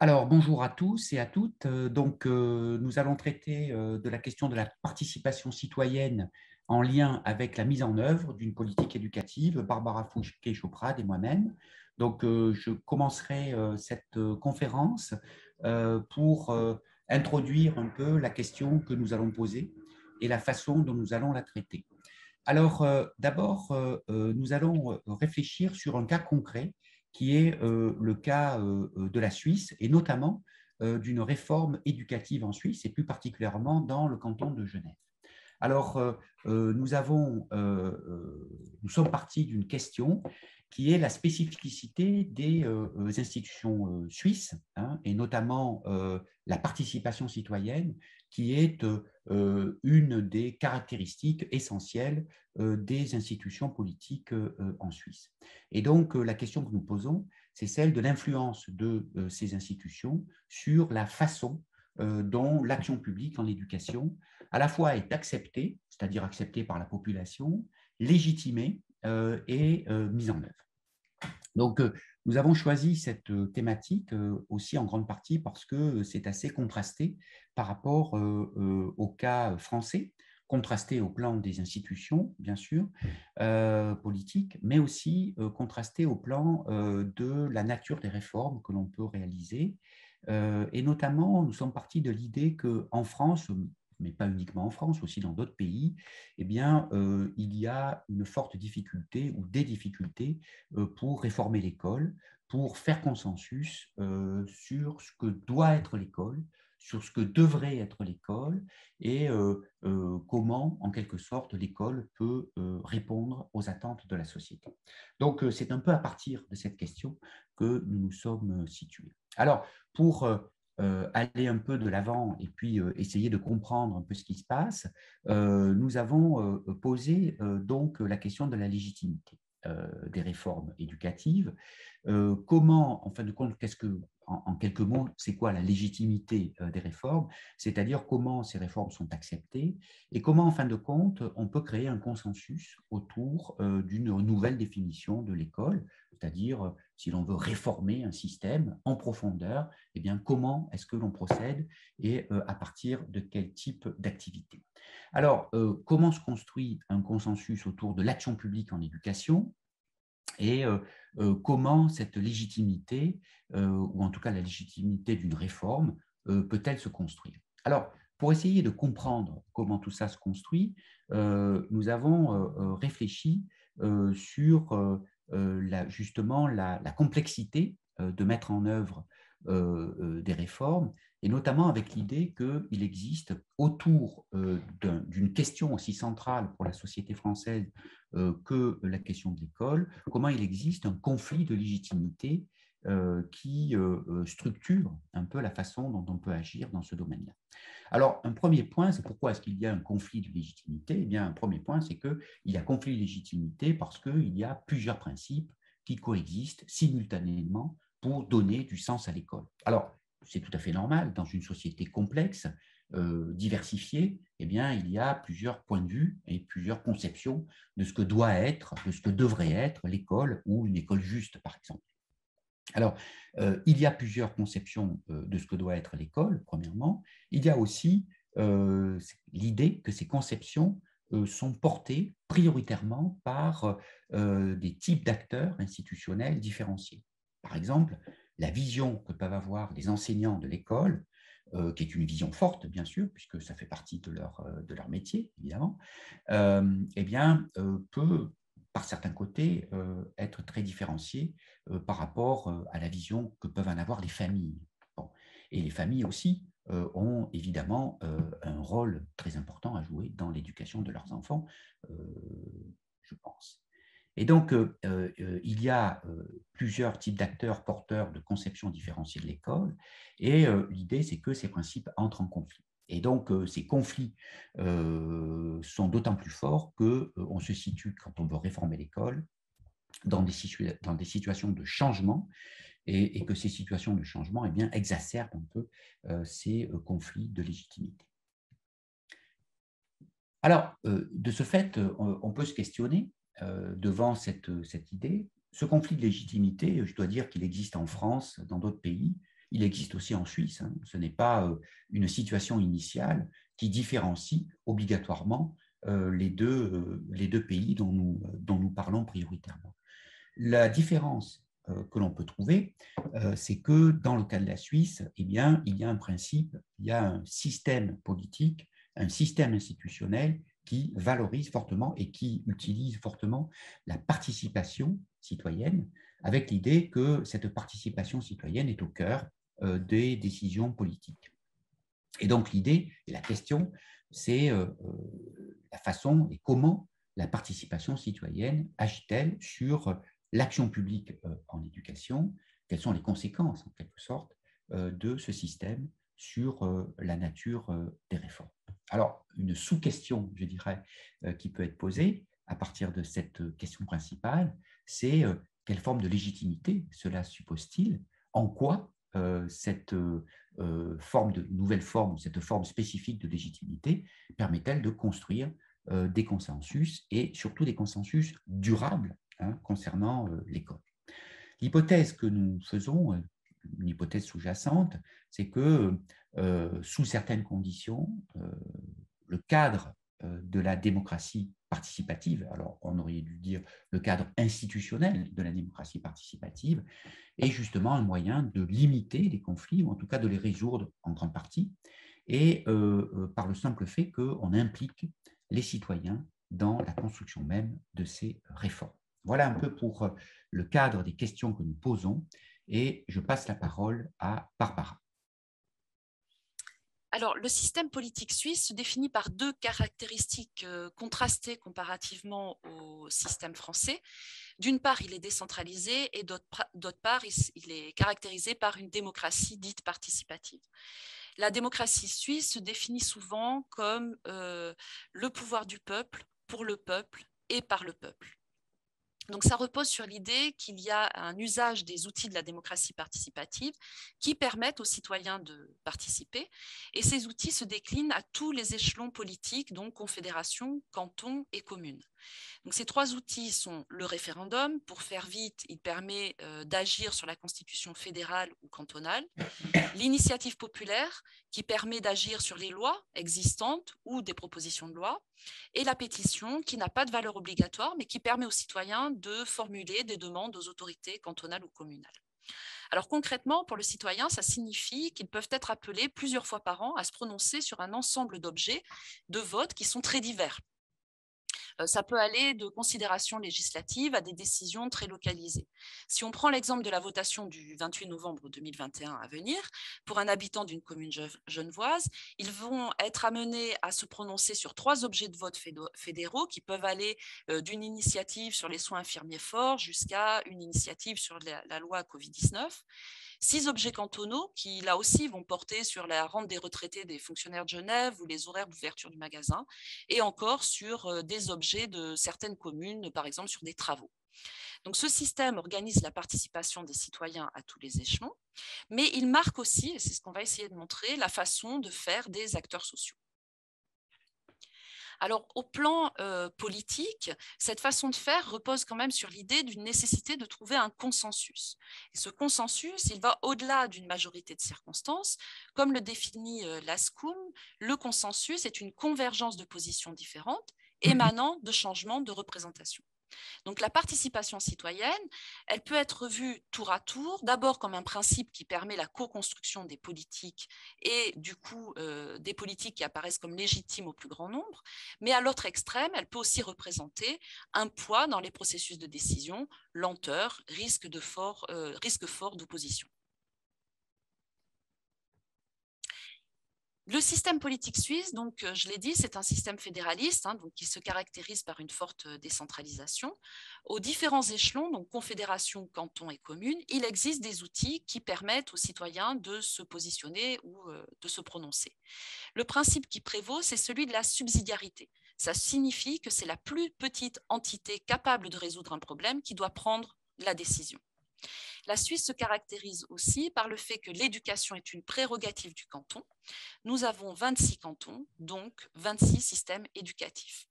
Alors, bonjour à tous et à toutes. Nous allons traiter de la question de la participation citoyenne en lien avec la mise en œuvre d'une politique éducative, Barbara Fouquet-Choprade et moi-même. Je commencerai cette conférence pour introduire un peu la question que nous allons poser et la façon dont nous allons la traiter. Alors, nous allons réfléchir sur un cas concret qui est le cas de la Suisse et notamment d'une réforme éducative en Suisse et plus particulièrement dans le canton de Genève. Alors, nous sommes partis d'une question qui est la spécificité des institutions suisses, hein, et notamment la participation citoyenne, qui est une des caractéristiques essentielles des institutions politiques en Suisse. Et donc, la question que nous posons, c'est celle de l'influence de ces institutions sur la façon dont l'action publique en éducation à la fois est acceptée, c'est-à-dire acceptée par la population, légitimée et mise en œuvre. Donc, nous avons choisi cette thématique aussi en grande partie parce que c'est assez contrasté par rapport au cas français, contrasté au plan des institutions, bien sûr, politiques, mais aussi contrasté au plan de la nature des réformes que l'on peut réaliser. Et notamment, nous sommes partis de l'idée qu'en France, mais pas uniquement en France, aussi dans d'autres pays, eh bien, il y a une forte difficulté ou des difficultés pour réformer l'école, pour faire consensus sur ce que doit être l'école, sur ce que devrait être l'école et comment, en quelque sorte, l'école peut répondre aux attentes de la société. Donc, c'est un peu à partir de cette question que nous nous sommes situés. Alors, pour aller un peu de l'avant et puis essayer de comprendre un peu ce qui se passe, nous avons posé donc la question de la légitimité des réformes éducatives. Comment, en fin de compte, en quelques mots, c'est quoi la légitimité des réformes? C'est-à-dire comment ces réformes sont acceptées et comment, en fin de compte, on peut créer un consensus autour d'une nouvelle définition de l'école, c'est-à-dire si l'on veut réformer un système en profondeur, eh bien, comment est-ce que l'on procède et à partir de quel type d'activité. Alors, comment se construit un consensus autour de l'action publique en éducation et comment cette légitimité, ou en tout cas la légitimité d'une réforme, peut-elle se construire? Alors, pour essayer de comprendre comment tout ça se construit, nous avons réfléchi sur justement la complexité de mettre en œuvre des réformes, et notamment avec l'idée qu'il existe autour d'une question aussi centrale pour la société française que la question de l'école, comment il existe un conflit de légitimité qui structure un peu la façon dont on peut agir dans ce domaine-là. Alors, un premier point, c'est pourquoi est-ce qu'il y a un conflit de légitimité? Eh bien, un premier point, c'est qu'il y a conflit de légitimité parce qu'il y a plusieurs principes qui coexistent simultanément pour donner du sens à l'école. Alors, c'est tout à fait normal, dans une société complexe, diversifiée, eh bien, il y a plusieurs points de vue et plusieurs conceptions de ce que doit être, de ce que devrait être l'école ou une école juste, par exemple. Alors, il y a plusieurs conceptions de ce que doit être l'école, premièrement. Il y a aussi l'idée que ces conceptions sont portées prioritairement par des types d'acteurs institutionnels différenciés. Par exemple, la vision que peuvent avoir les enseignants de l'école, qui est une vision forte, bien sûr, puisque ça fait partie de leur métier, évidemment, eh bien, peut, par certains côtés, être très différenciée par rapport à la vision que peuvent en avoir les familles. Bon. Et les familles aussi ont évidemment un rôle très important à jouer dans l'éducation de leurs enfants, euh, je pense. Et donc, il y a plusieurs types d'acteurs porteurs de conceptions différenciées de l'école, et l'idée, c'est que ces principes entrent en conflit. Et donc, ces conflits sont d'autant plus forts qu'on se situe, quand on veut réformer l'école, dans des situations de changement, et que ces situations de changement eh bien, exacerbent un peu ces conflits de légitimité. Alors, de ce fait, on peut se questionner devant cette idée. Ce conflit de légitimité, je dois dire qu'il existe en France, dans d'autres pays, il existe aussi en Suisse. Hein. Ce n'est pas une situation initiale qui différencie obligatoirement les deux pays dont nous parlons prioritairement. La différence que l'on peut trouver, c'est que dans le cas de la Suisse, eh bien, il y a un principe, il y a un système politique, un système institutionnel qui valorise fortement et qui utilise fortement la participation citoyenne, avec l'idée que cette participation citoyenne est au cœur des décisions politiques. Et donc l'idée et la question, c'est la façon et comment la participation citoyenne agit-elle sur l'action publique en éducation, quelles sont les conséquences en quelque sorte de ce système sur la nature des réformes. Alors, une sous-question, je dirais, qui peut être posée à partir de cette question principale, c'est quelle forme de légitimité cela suppose-t-il? En quoi cette nouvelle forme, cette forme spécifique de légitimité permet-elle de construire des consensus et surtout des consensus durables concernant l'école. L'hypothèse que nous faisons, une hypothèse sous-jacente, c'est que sous certaines conditions, le cadre de la démocratie participative, alors on aurait dû dire le cadre institutionnel de la démocratie participative, est justement un moyen de limiter les conflits, ou en tout cas de les résoudre en grande partie, et par le simple fait qu'on implique les citoyens dans la construction même de ces réformes. Voilà un peu pour le cadre des questions que nous posons, et je passe la parole à Barbara. Alors, le système politique suisse se définit par deux caractéristiques contrastées comparativement au système français. D'une part, il est décentralisé et d'autre part, il est caractérisé par une démocratie dite participative. La démocratie suisse se définit souvent comme le pouvoir du peuple, pour le peuple et par le peuple. Donc, ça repose sur l'idée qu'il y a un usage des outils de la démocratie participative qui permettent aux citoyens de participer. Et ces outils se déclinent à tous les échelons politiques, donc confédération, canton et commune. Donc, ces trois outils sont le référendum. Pour faire vite, il permet d'agir sur la constitution fédérale ou cantonale. L'initiative populaire, qui permet d'agir sur les lois existantes ou des propositions de loi, et la pétition, qui n'a pas de valeur obligatoire, mais qui permet aux citoyens de formuler des demandes aux autorités cantonales ou communales. Alors concrètement, pour le citoyen, ça signifie qu'ils peuvent être appelés plusieurs fois par an à se prononcer sur un ensemble d'objets de vote qui sont très divers. Ça peut aller de considérations législatives à des décisions très localisées. Si on prend l'exemple de la votation du 28 novembre 2021 à venir, pour un habitant d'une commune genevoise, ils vont être amenés à se prononcer sur 3 objets de vote fédéraux qui peuvent aller d'une initiative sur les soins infirmiers forts jusqu'à une initiative sur la loi Covid-19. 6 objets cantonaux qui, là aussi, vont porter sur la rente des retraités des fonctionnaires de Genève ou les horaires d'ouverture du magasin, et encore sur des objets de certaines communes, par exemple sur des travaux. Donc ce système organise la participation des citoyens à tous les échelons, mais il marque aussi, et c'est ce qu'on va essayer de montrer, la façon de faire des acteurs sociaux. Alors, au plan politique, cette façon de faire repose quand même sur l'idée d'une nécessité de trouver un consensus. Et ce consensus, il va au-delà d'une majorité de circonstances. Comme le définit l'ASCOM, le consensus est une convergence de positions différentes émanant de changements de représentation. Donc la participation citoyenne, elle peut être vue tour à tour, d'abord comme un principe qui permet la co-construction des politiques et du coup des politiques qui apparaissent comme légitimes au plus grand nombre, mais à l'autre extrême, elle peut aussi représenter un poids dans les processus de décision, lenteur, risque fort d'opposition. Le système politique suisse, donc, je l'ai dit, c'est un système fédéraliste donc, qui se caractérise par une forte décentralisation. Aux différents échelons, donc confédération, canton et commune, il existe des outils qui permettent aux citoyens de se positionner ou de se prononcer. Le principe qui prévaut, c'est celui de la subsidiarité. Ça signifie que c'est la plus petite entité capable de résoudre un problème qui doit prendre la décision. La Suisse se caractérise aussi par le fait que l'éducation est une prérogative du canton. Nous avons 26 cantons, donc 26 systèmes éducatifs.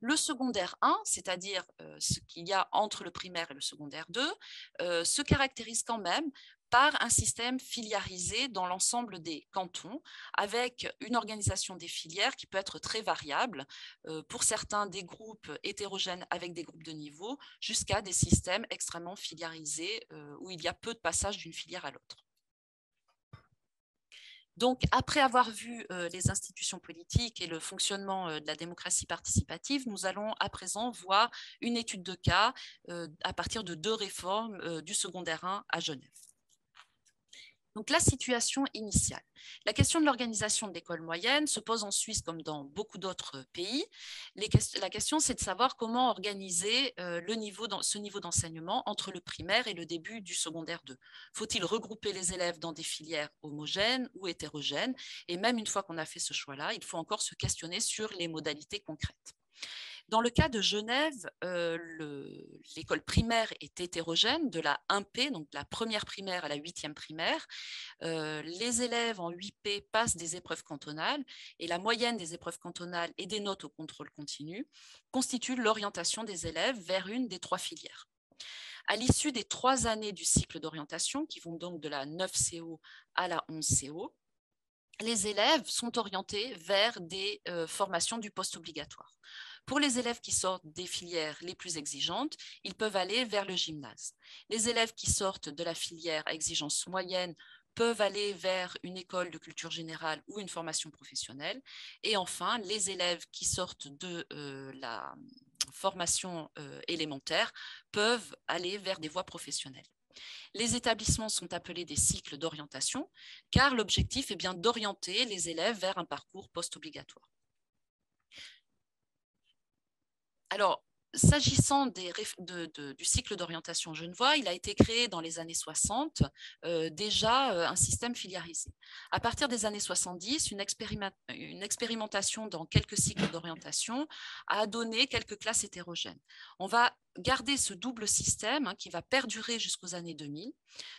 Le secondaire 1, c'est-à-dire ce qu'il y a entre le primaire et le secondaire 2, se caractérise quand même par un système filiarisé dans l'ensemble des cantons, avec une organisation des filières qui peut être très variable, pour certains des groupes hétérogènes avec des groupes de niveau, jusqu'à des systèmes extrêmement filiarisés où il y a peu de passage d'une filière à l'autre. Donc, après avoir vu les institutions politiques et le fonctionnement de la démocratie participative, nous allons à présent voir une étude de cas à partir de 2 réformes du secondaire 1 à Genève. Donc, la situation initiale. La question de l'organisation de l'école moyenne se pose en Suisse comme dans beaucoup d'autres pays. La question, c'est de savoir comment organiser ce niveau d'enseignement entre le primaire et le début du secondaire 2. Faut-il regrouper les élèves dans des filières homogènes ou hétérogènes? Et même une fois qu'on a fait ce choix-là, il faut encore se questionner sur les modalités concrètes. Dans le cas de Genève, l'école primaire est hétérogène, de la 1P, donc de la première primaire à la 8e primaire. Les élèves en 8P passent des épreuves cantonales et la moyenne des épreuves cantonales et des notes au contrôle continu constitue l'orientation des élèves vers une des 3 filières. À l'issue des 3 années du cycle d'orientation, qui vont donc de la 9CO à la 11CO, les élèves sont orientés vers des formations du post-obligatoire. Pour les élèves qui sortent des filières les plus exigeantes, ils peuvent aller vers le gymnase. Les élèves qui sortent de la filière à exigence moyenne peuvent aller vers une école de culture générale ou une formation professionnelle. Et enfin, les élèves qui sortent de la formation élémentaire peuvent aller vers des voies professionnelles. Les établissements sont appelés des cycles d'orientation, car l'objectif est bien d'orienter les élèves vers un parcours post-obligatoire. Alors, s'agissant du cycle d'orientation genevois, il a été créé dans les années 60 déjà un système filiarisé. À partir des années 70, une expérimentation dans quelques cycles d'orientation a donné quelques classes hétérogènes. On va garder ce double système qui va perdurer jusqu'aux années 2000.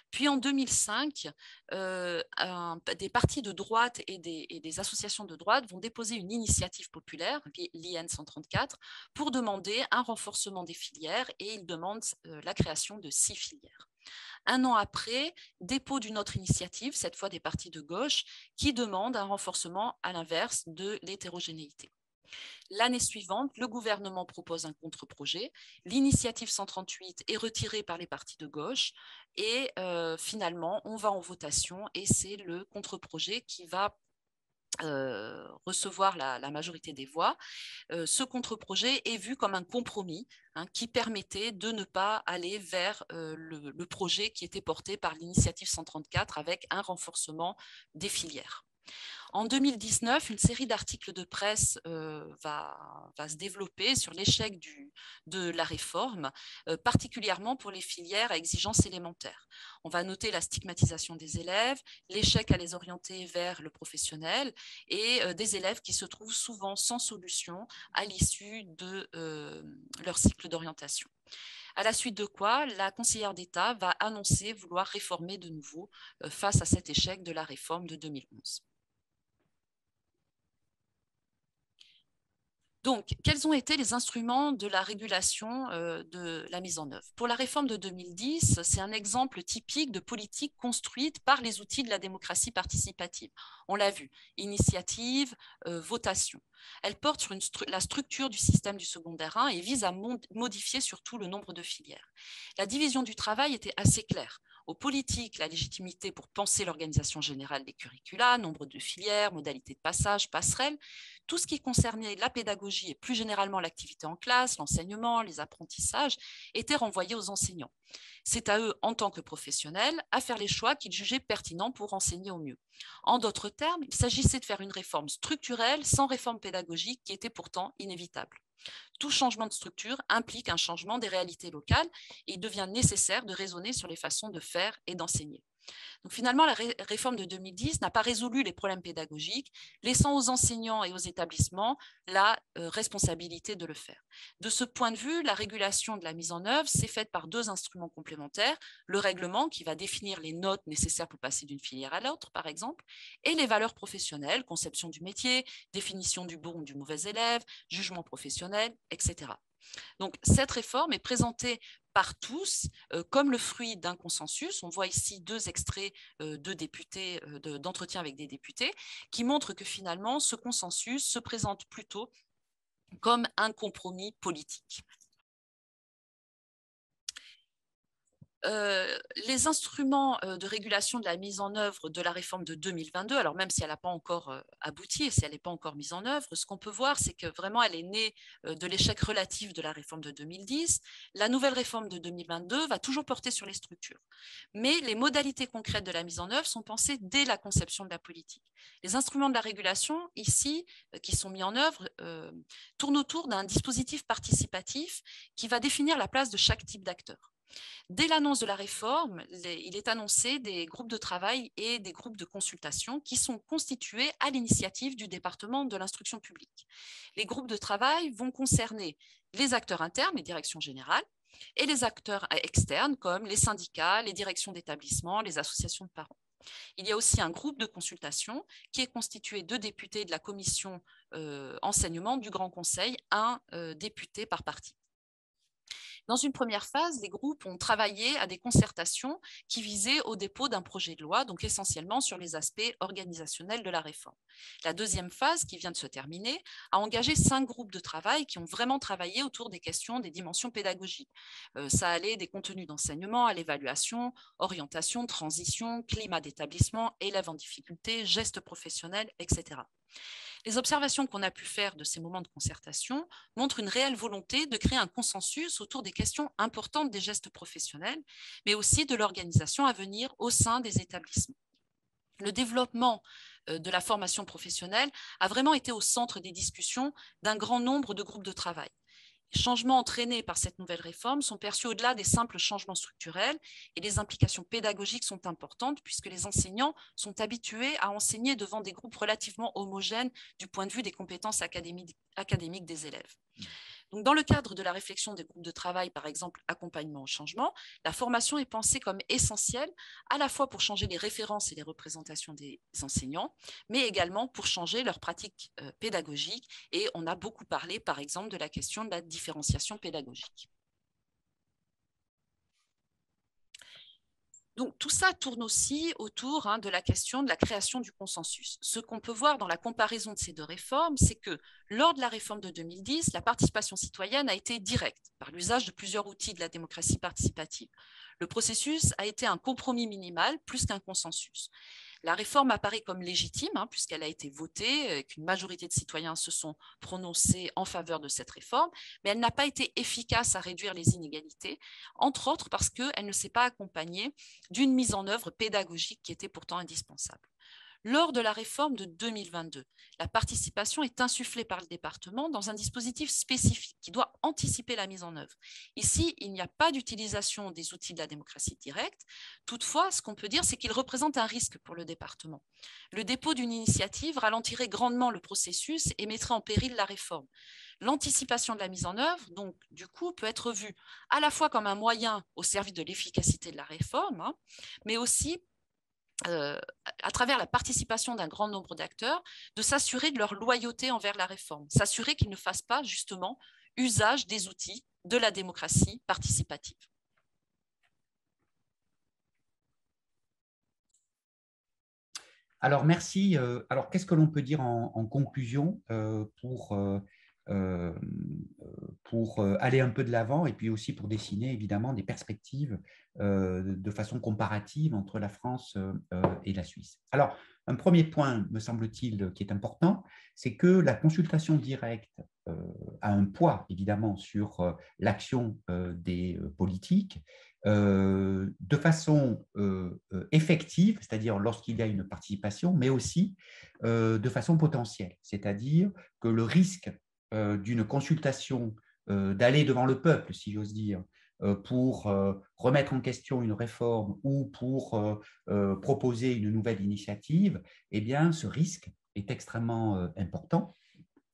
Puis en 2005, des partis de droite et des associations de droite vont déposer une initiative populaire, l'IN 134, pour demander un renforcement des filières et ils demandent la création de 6 filières. Un an après, dépôt d'une autre initiative, cette fois des partis de gauche, qui demandent un renforcement à l'inverse de l'hétérogénéité. L'année suivante, le gouvernement propose un contre-projet. L'initiative 138 est retirée par les partis de gauche et finalement, on va en votation et c'est le contre-projet qui va recevoir la majorité des voix. Ce contre-projet est vu comme un compromis qui permettait de ne pas aller vers le projet qui était porté par l'initiative 134 avec un renforcement des filières. En 2019, une série d'articles de presse va se développer sur l'échec de la réforme, particulièrement pour les filières à exigence élémentaire. On va noter la stigmatisation des élèves, l'échec à les orienter vers le professionnel et des élèves qui se trouvent souvent sans solution à l'issue de leur cycle d'orientation. À la suite de quoi, la conseillère d'État va annoncer vouloir réformer de nouveau face à cet échec de la réforme de 2011. Donc, quels ont été les instruments de la régulation de la mise en œuvre? Pour la réforme de 2010, c'est un exemple typique de politique construite par les outils de la démocratie participative. On l'a vu, initiative, votation. Elle porte sur la structure du système du secondaire 1 et vise à modifier surtout le nombre de filières. La division du travail était assez claire. Aux politiques, la légitimité pour penser l'organisation générale des curricula, nombre de filières, modalités de passage, passerelles, tout ce qui concernait la pédagogie et plus généralement l'activité en classe, l'enseignement, les apprentissages, était renvoyé aux enseignants. C'est à eux, en tant que professionnels, à faire les choix qu'ils jugeaient pertinents pour enseigner au mieux. En d'autres termes, il s'agissait de faire une réforme structurelle sans réforme pédagogique qui était pourtant inévitable. Tout changement de structure implique un changement des réalités locales et il devient nécessaire de raisonner sur les façons de faire et d'enseigner. Donc finalement, la réforme de 2010 n'a pas résolu les problèmes pédagogiques, laissant aux enseignants et aux établissements la responsabilité de le faire. De ce point de vue, la régulation de la mise en œuvre s'est faite par 2 instruments complémentaires, le règlement qui va définir les notes nécessaires pour passer d'une filière à l'autre, par exemple, et les valeurs professionnelles, conception du métier, définition du bon ou du mauvais élève, jugement professionnel, etc. Donc, cette réforme est présentée par tous comme le fruit d'un consensus. On voit ici 2 extraits de députés, d'entretiens avec des députés, qui montrent que finalement, ce consensus se présente plutôt comme un compromis politique. Les instruments de régulation de la mise en œuvre de la réforme de 2022, alors même si elle n'a pas encore abouti et si elle n'est pas encore mise en œuvre, ce qu'on peut voir, c'est que vraiment elle est née de l'échec relatif de la réforme de 2010. La nouvelle réforme de 2022 va toujours porter sur les structures. Mais les modalités concrètes de la mise en œuvre sont pensées dès la conception de la politique. Les instruments de la régulation, ici, qui sont mis en œuvre, tournent autour d'un dispositif participatif qui va définir la place de chaque type d'acteur. Dès l'annonce de la réforme, il est annoncé des groupes de travail et des groupes de consultation qui sont constitués à l'initiative du département de l'instruction publique. Les groupes de travail vont concerner les acteurs internes, les directions générales, et les acteurs externes comme les syndicats, les directions d'établissement, les associations de parents. Il y a aussi un groupe de consultation qui est constitué de députés de la commission enseignement du Grand Conseil, un député par parti. Dans une première phase, les groupes ont travaillé à des concertations qui visaient au dépôt d'un projet de loi, donc essentiellement sur les aspects organisationnels de la réforme. La deuxième phase, qui vient de se terminer, a engagé 5 groupes de travail qui ont vraiment travaillé autour des questions des dimensions pédagogiques. Ça allait des contenus d'enseignement à l'évaluation, orientation, transition, climat d'établissement, élèves en difficulté, gestes professionnels, etc. Les observations qu'on a pu faire de ces moments de concertation montrent une réelle volonté de créer un consensus autour des questions importantes des gestes professionnels, mais aussi de l'organisation à venir au sein des établissements. Le développement de la formation professionnelle a vraiment été au centre des discussions d'un grand nombre de groupes de travail. Les changements entraînés par cette nouvelle réforme sont perçus au-delà des simples changements structurels et les implications pédagogiques sont importantes puisque les enseignants sont habitués à enseigner devant des groupes relativement homogènes du point de vue des compétences académiques des élèves. Donc, dans le cadre de la réflexion des groupes de travail, par exemple accompagnement au changement, la formation est pensée comme essentielle à la fois pour changer les références et les représentations des enseignants, mais également pour changer leurs pratiques pédagogiques. Et on a beaucoup parlé, par exemple, de la question de la différenciation pédagogique. Donc, tout ça tourne aussi autour de la question de la création du consensus. Ce qu'on peut voir dans la comparaison de ces 2 réformes, c'est que lors de la réforme de 2010, la participation citoyenne a été directe par l'usage de plusieurs outils de la démocratie participative. Le processus a été un compromis minimal plus qu'un consensus. La réforme apparaît comme légitime puisqu'elle a été votée, qu'une majorité de citoyens se sont prononcés en faveur de cette réforme, mais elle n'a pas été efficace à réduire les inégalités, entre autres parce qu'elle ne s'est pas accompagnée d'une mise en œuvre pédagogique qui était pourtant indispensable. Lors de la réforme de 2022, la participation est insufflée par le département dans un dispositif spécifique qui doit anticiper la mise en œuvre. Ici, il n'y a pas d'utilisation des outils de la démocratie directe. Toutefois, ce qu'on peut dire, c'est qu'il représente un risque pour le département. Le dépôt d'une initiative ralentirait grandement le processus et mettrait en péril la réforme. L'anticipation de la mise en œuvre, donc, du coup, peut être vue à la fois comme un moyen au service de l'efficacité de la réforme, mais aussi à travers la participation d'un grand nombre d'acteurs, de s'assurer de leur loyauté envers la réforme, s'assurer qu'ils ne fassent pas justement usage des outils de la démocratie participative. Alors, merci. Alors, qu'est-ce que l'on peut dire en conclusion pour aller un peu de l'avant et puis aussi pour dessiner évidemment des perspectives de façon comparative entre la France et la Suisse. Alors, un premier point, me semble-t-il, qui est important, c'est que la consultation directe a un poids évidemment sur l'action des politiques de façon effective, c'est-à-dire lorsqu'il y a une participation, mais aussi de façon potentielle, c'est-à-dire que le risque d'une consultation, d'aller devant le peuple, si j'ose dire, pour remettre en question une réforme ou pour proposer une nouvelle initiative, eh bien, ce risque est extrêmement important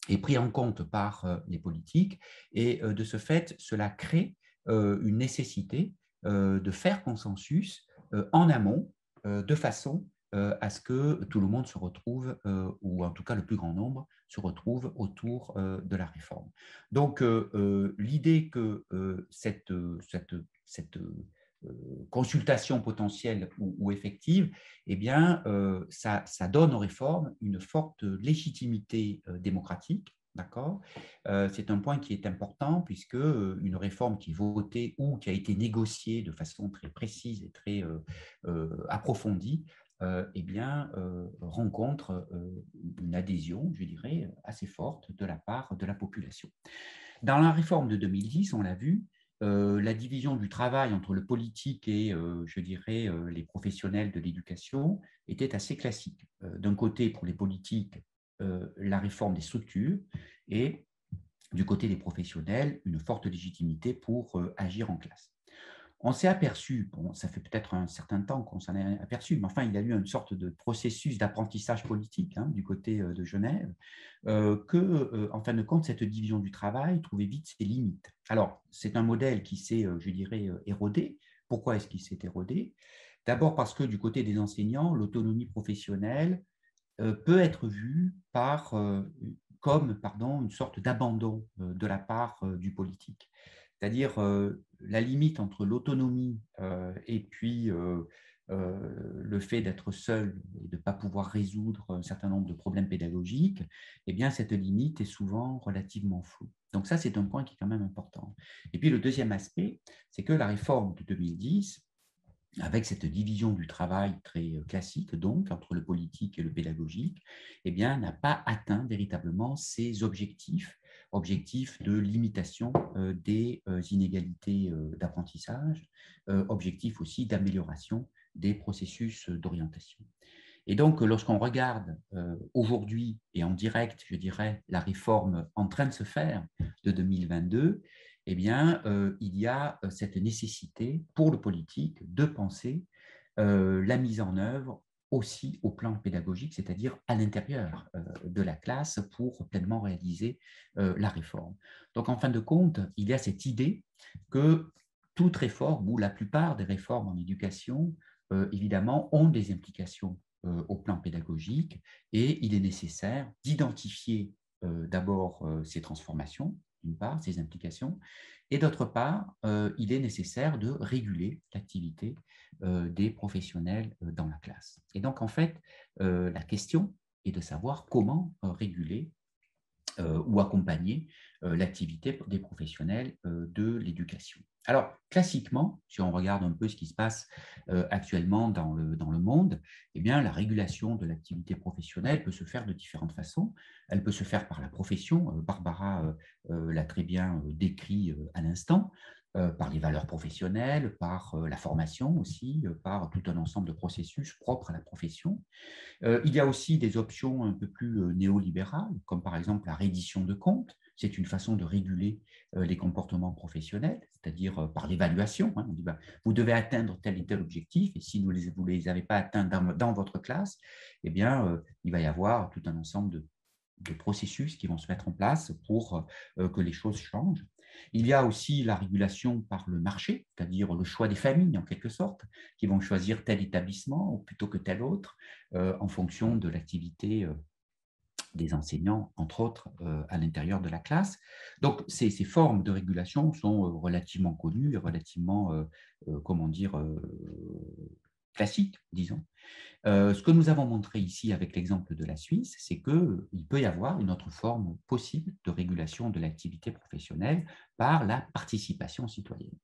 et pris en compte par les politiques. Et de ce fait, cela crée une nécessité de faire consensus en amont de façon à ce que tout le monde se retrouve, ou en tout cas le plus grand nombre, se retrouve autour de la réforme. Donc, l'idée que cette consultation potentielle ou effective, eh bien, ça donne aux réformes une forte légitimité démocratique. D'accord. C'est un point qui est important puisque une réforme qui est votée ou qui a été négociée de façon très précise et très approfondie, eh bien, rencontre une adhésion, je dirais, assez forte de la part de la population. Dans la réforme de 2010, on l'a vu, la division du travail entre le politique et, je dirais, les professionnels de l'éducation était assez classique. D'un côté, pour les politiques, la réforme des structures et du côté des professionnels, une forte légitimité pour agir en classe. On s'est aperçu, bon, ça fait peut-être un certain temps qu'on s'en est aperçu, mais enfin, il y a eu une sorte de processus d'apprentissage politique du côté de Genève, que, en fin de compte, cette division du travail trouvait vite ses limites. Alors, c'est un modèle qui s'est, je dirais, érodé. Pourquoi est-ce qu'il s'est érodé? D'abord parce que du côté des enseignants, l'autonomie professionnelle peut être vue comme une sorte d'abandon de la part du politique. C'est-à-dire la limite entre l'autonomie et puis le fait d'être seul et de ne pas pouvoir résoudre un certain nombre de problèmes pédagogiques, eh bien, cette limite est souvent relativement floue. Donc ça, c'est un point qui est quand même important. Et puis le deuxième aspect, c'est que la réforme de 2010, avec cette division du travail très classique, donc, entre le politique et le pédagogique, eh bien, n'a pas atteint véritablement ses objectifs de limitation des inégalités d'apprentissage, objectifs aussi d'amélioration des processus d'orientation. Et donc, lorsqu'on regarde aujourd'hui et en direct, je dirais, la réforme en train de se faire de 2022, eh bien, il y a cette nécessité pour le politique de penser la mise en œuvre aussi au plan pédagogique, c'est-à-dire à l'intérieur de la classe pour pleinement réaliser la réforme. Donc, en fin de compte, il y a cette idée que toute réforme ou la plupart des réformes en éducation, évidemment, ont des implications au plan pédagogique et il est nécessaire d'identifier d'abord ces transformations, d'une part, ces implications, et d'autre part, il est nécessaire de réguler l'activité des professionnels dans la classe. Et donc, en fait, la question est de savoir comment réguler ou accompagner l'activité des professionnels de l'éducation. Alors, classiquement, si on regarde un peu ce qui se passe actuellement dans le monde, eh bien, la régulation de l'activité professionnelle peut se faire de différentes façons. Elle peut se faire par la profession, Barbara l'a très bien décrit à l'instant, par les valeurs professionnelles, par la formation aussi, par tout un ensemble de processus propres à la profession. Il y a aussi des options un peu plus néolibérales, comme par exemple la reddition de comptes. C'est une façon de réguler les comportements professionnels, c'est-à-dire par l'évaluation. On dit, vous devez atteindre tel et tel objectif, et si vous ne les avez pas atteints dans votre classe, eh bien, il va y avoir tout un ensemble de processus qui vont se mettre en place pour que les choses changent. Il y a aussi la régulation par le marché, c'est-à-dire le choix des familles, en quelque sorte, qui vont choisir tel établissement plutôt que tel autre, en fonction de l'activité des enseignants, entre autres, à l'intérieur de la classe. Donc, ces formes de régulation sont relativement connues et relativement, comment dire, classiques, disons. Ce que nous avons montré ici avec l'exemple de la Suisse, c'est qu'il peut y avoir une autre forme possible de régulation de l'activité professionnelle par la participation citoyenne.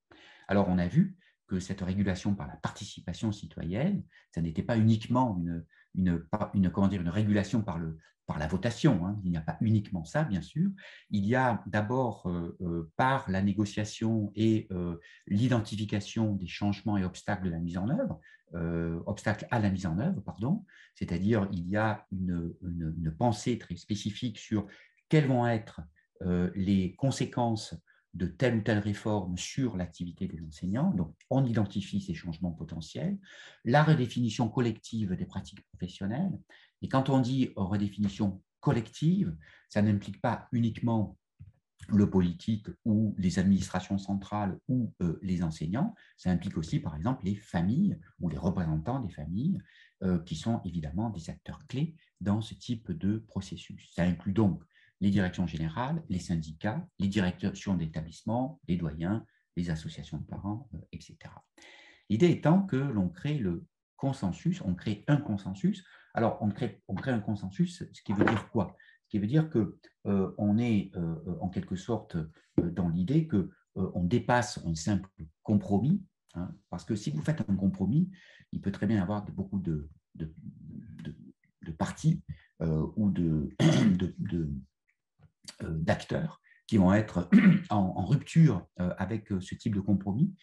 Alors, on a vu que cette régulation par la participation citoyenne, ça n'était pas uniquement une régulation par la votation. Il n'y a pas uniquement ça, bien sûr. Il y a d'abord, par la négociation et l'identification des changements et obstacles de la mise en œuvre, obstacles à la mise en œuvre, pardon, c'est-à-dire il y a une pensée très spécifique sur quelles vont être les conséquences de telle ou telle réforme sur l'activité des enseignants. Donc, on identifie ces changements potentiels. La redéfinition collective des pratiques professionnelles. Et quand on dit redéfinition collective, ça n'implique pas uniquement le politique ou les administrations centrales ou les enseignants, ça implique aussi, par exemple, les familles ou les représentants des familles qui sont évidemment des acteurs clés dans ce type de processus. Ça inclut donc les directions générales, les syndicats, les directions d'établissement, les doyens, les associations de parents, etc. L'idée étant que l'on crée le consensus, on crée un consensus. Alors, on crée un consensus, ce qui veut dire quoi? Ce qui veut dire qu'on est en quelque sorte dans l'idée qu'on dépasse un simple compromis, hein, parce que si vous faites un compromis, il peut très bien y avoir beaucoup de partis ou d'acteurs qui vont être en rupture avec ce type de compromis.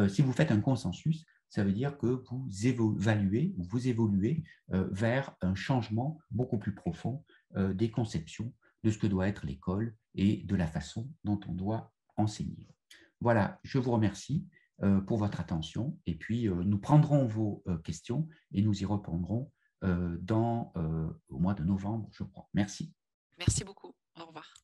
Si vous faites un consensus, ça veut dire que vous évoluez vers un changement beaucoup plus profond des conceptions de ce que doit être l'école et de la façon dont on doit enseigner. Voilà, je vous remercie pour votre attention et puis nous prendrons vos questions et nous y répondrons au mois de novembre, je crois. Merci. Merci beaucoup. Au revoir.